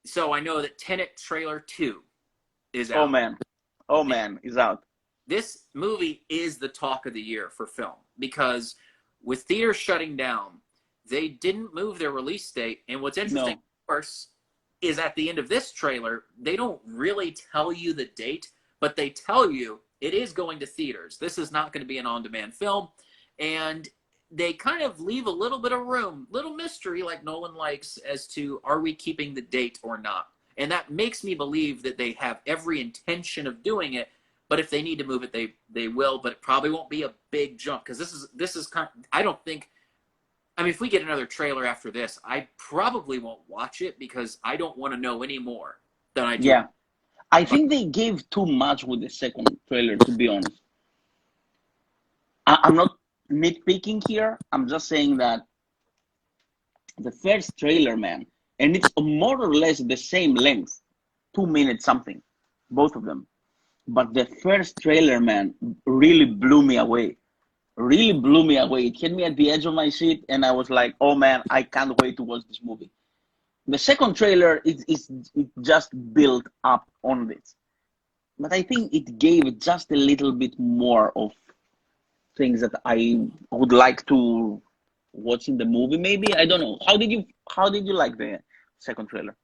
so I know that Tenet trailer 2 is Oh out. man, oh man, is out. This movie is the talk of the year for film because with theaters shutting down, they didn't move their release date. And what's interesting, No. of course, is at the end of this trailer, they don't really tell you the date, but they tell you it is going to theaters. This is not going to be an on-demand film. And they kind of leave a little bit of room, little mystery like Nolan likes as to are we keeping the date or not. And that makes me believe that they have every intention of doing it. But if they need to move it, they will. But it probably won't be a big jump because this is kind of, I don't think. I mean, if we get another trailer after this, I probably won't watch it because I don't want to know any more than I do. Yeah, I think they gave too much with the second trailer. To be honest, I'm not nitpicking here. I'm just saying that the first trailer, man, and it's more or less the same length, 2 minutes something, both of them. But the first trailer, man, really blew me away. Really blew me away. It hit me at the edge of my seat, and I was like, "Oh man, I can't wait to watch this movie." The second trailer it just built up on this, but I think it gave just a little bit more of things that I would like to watch in the movie. Maybe I don't know. How did you like the second trailer?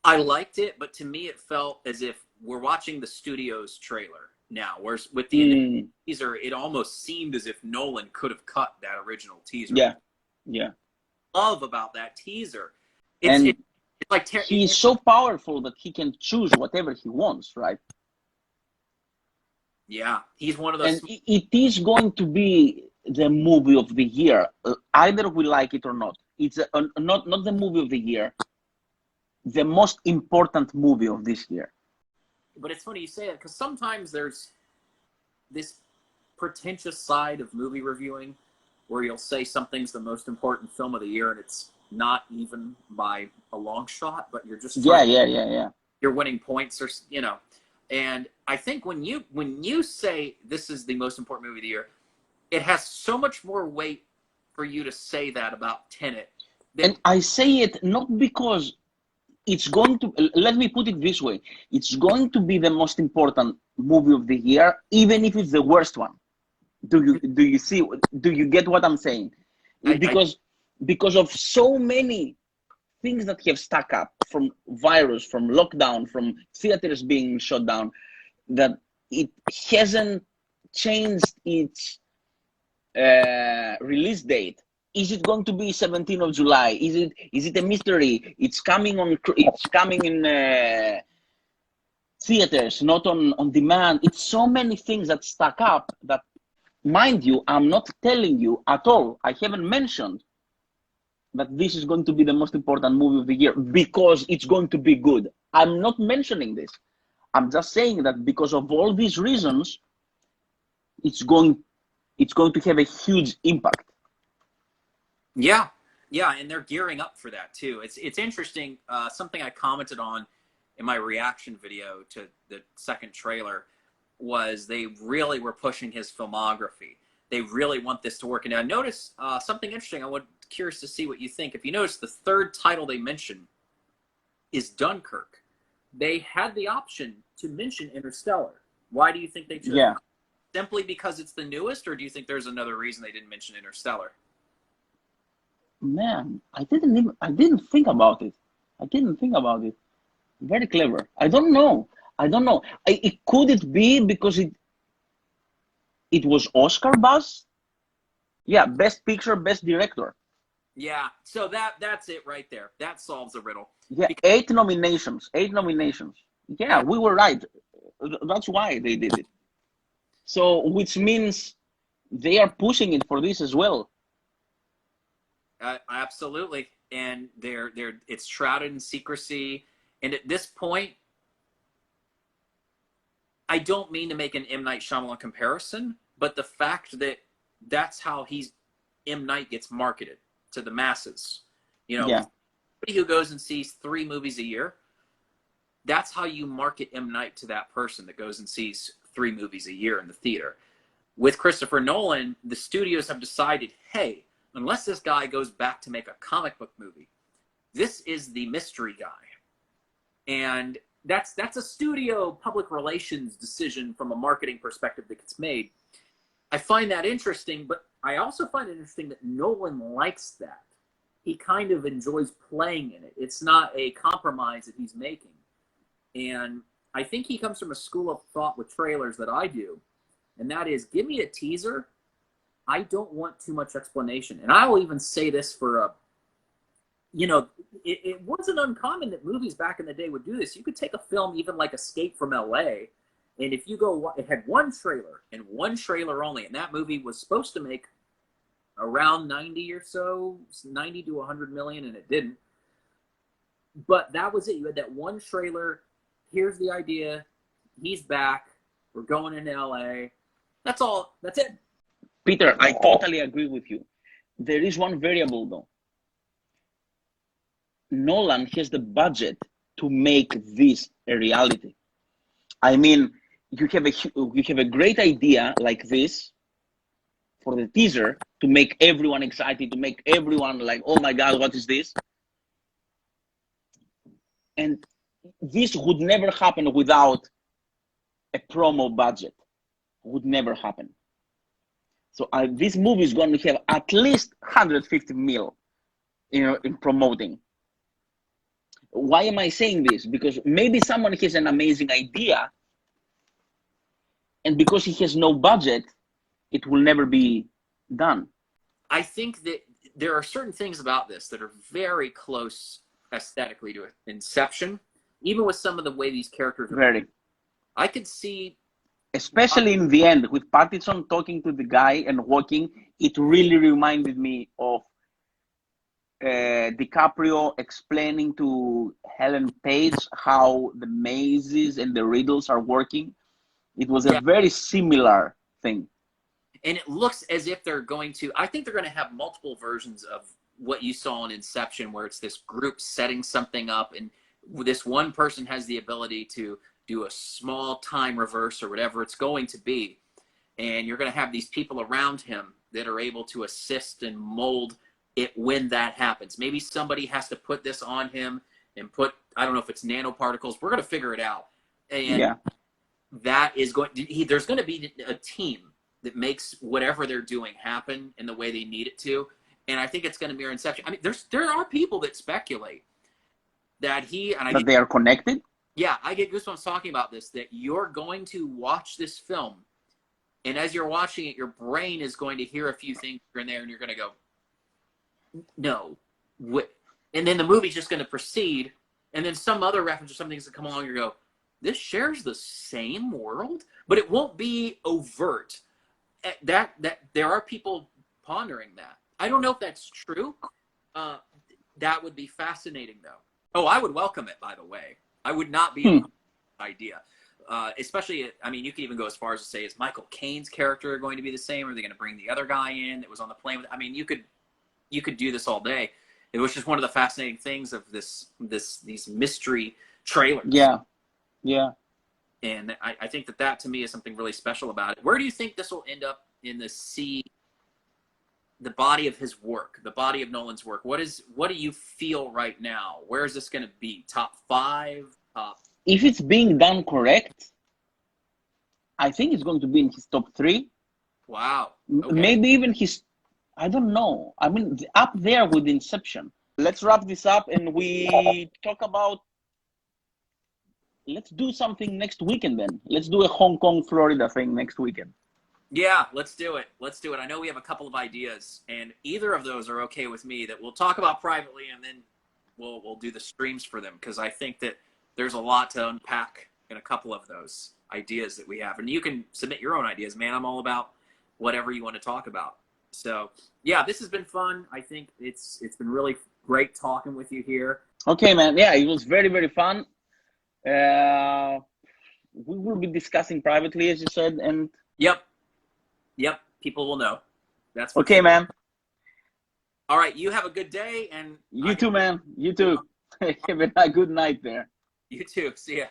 I liked it, but to me, it felt as if we're watching the studio's trailer now. Whereas with the initial Mm, teaser, it almost seemed as if Nolan could have cut that original teaser. yeah, yeah, Love about that teaser, it's and it's like he's so powerful that he can choose whatever he wants, right? yeah, he's one of And those. it is going to be the movie of the year, either we like it or not. It's not the movie of the year, the most important movie of this year. But it's funny you say that because sometimes there's this pretentious side of movie reviewing where you'll say something's the most important film of the year and it's not even by a long shot, but you're just trying, Yeah, yeah, yeah, yeah. you're winning points or and I think when you say this is the most important movie of the year, it has so much more weight for you to say that about Tenet than And I say it not because it's going to, let me put it this way, it's going to be the most important movie of the year, even if it's the worst one. Do you get what I'm saying? I Because of so many things that have stuck up, from virus, from lockdown, from theaters being shut down, that it hasn't changed its release date. Is it going to be 17th of July? Is it a mystery? It's coming on. It's coming in theaters, not on demand. It's so many things that stack up that, mind you, I'm not telling you at all. I haven't mentioned that this is going to be the most important movie of the year because it's going to be good. I'm not mentioning this. I'm just saying that because of all these reasons, it's going it's going to have a huge impact. Yeah, yeah, and they're gearing up for that too. It's interesting. Something I commented on in my reaction video to the second trailer was they really were pushing his filmography. They really want this to work. And I noticed something interesting. I would curious to see what you think. If you notice, the third title they mention is Dunkirk. They had the option to mention Interstellar. Why do you think they chose? Yeah, Simply because it's the newest, or do you think there's another reason they didn't mention Interstellar? man, I didn't think about it. I didn't think about it. Very clever. I don't know. Could it be because it was Oscar buzz? Yeah, best picture, best director. Yeah, so that's it right there. That solves the riddle. Yeah, Because eight nominations. Eight nominations. Yeah, yeah, we were right. That's why they did it. So, which means they are pushing it for this as well. absolutely, and they're it's shrouded in secrecy. And at this point, I don't mean to make an M Night Shyamalan comparison, but the fact that that's how M Night gets marketed to the masses. Yeah, Somebody who goes and sees 3 movies a year, that's how you market M Night to that person that goes and sees 3 movies a year in the theater. With Christopher Nolan, the studios have decided, hey, unless this guy goes back to make a comic book movie, this is the mystery guy. And that's a studio public relations decision from a marketing perspective that gets made. I find that interesting, but I also find it interesting that Nolan likes that. He kind of enjoys playing in it. It's not a compromise that he's making. And I think he comes from a school of thought with trailers that I do, and that is, give me a teaser. I don't want too much explanation. And I will even say this for a, it wasn't uncommon that movies back in the day would do this. You could take a film even like Escape from LA, and if you go, it had one trailer and one trailer only, and that movie was supposed to make around 90 or so, 90 to 100 million, and it didn't. But that was it. You had that one trailer. Here's the idea. He's back. We're going into LA. That's all. That's it. Peter, I totally agree with you. There is one variable though. Nolan has the budget to make this a reality. I mean, you have a great idea like this for the teaser to make everyone excited, to make everyone like, oh my God, what is this? And this would never happen without a promo budget. Would never happen. So this movie is going to have at least 150 mil, in promoting. Why am I saying this? Because maybe someone has an amazing idea, and because he has no budget, it will never be done. I think that there are certain things about this that are very close aesthetically to Inception, even with some of the way these characters are. Very. I could see, especially in the end, with Pattinson talking to the guy and walking, it really reminded me of DiCaprio explaining to Helen Page how the mazes and the riddles are working. It was a very similar thing. And it looks as if they're going to, I think they're going to have multiple versions of what you saw in Inception, where it's this group setting something up, and this one person has the ability to do a small time reverse or whatever it's going to be. And you're going to have these people around him that are able to assist and mold it when that happens. Maybe somebody has to put this on him and put, I don't know if it's nanoparticles. We're going to figure it out. And that is going to, there's going to be a team that makes whatever they're doing happen in the way they need it to. And I think it's going to mirror Inception. I mean, there are people that speculate that that they are connected. Yeah, I get goosebumps talking about this, that you're going to watch this film, and as you're watching it, your brain is going to hear a few things here and there, and you're going to go, no. And then the movie's just going to proceed, and then some other reference or something's going to come along, and you go, this shares the same world? But it won't be overt. That there are people pondering that. I don't know if that's true. That would be fascinating, though. Oh, I would welcome it, by the way. I would not be an idea. Especially, I mean, you can even go as far as to say, is Michael Caine's character going to be the same? Are they going to bring the other guy in that was on the plane? I mean, you could do this all day. It was just one of the fascinating things of these mystery trailers. Yeah. And I think that to me is something really special about it. Where do you think this will end up in the body of his work, the body of Nolan's work? What do you feel right now? Where is this going to be? Top 5? If it's being done correct, I think it's going to be in his top 3. Wow. Okay. Maybe even his, I don't know. I mean, up there with Inception. Let's wrap this up and we talk about, let's do something next weekend then. Let's do a Hong Kong, Florida thing next weekend. Yeah, let's do it. I know we have a couple of ideas, and either of those are okay with me, that we'll talk about privately, and then we'll do the streams for them, because I think that there's a lot to unpack in a couple of those ideas that we have. And you can submit your own ideas, man. I'm all about whatever you want to talk about. So yeah, this has been fun. I think it's been really great talking with you here. Okay, man. Yeah, it was very, very fun. We will be discussing privately, as you said, and Yep, people will know. That's okay, sure. Man. All right, you have a good day, and you too, man. You too. Have a good night there. You too. See ya.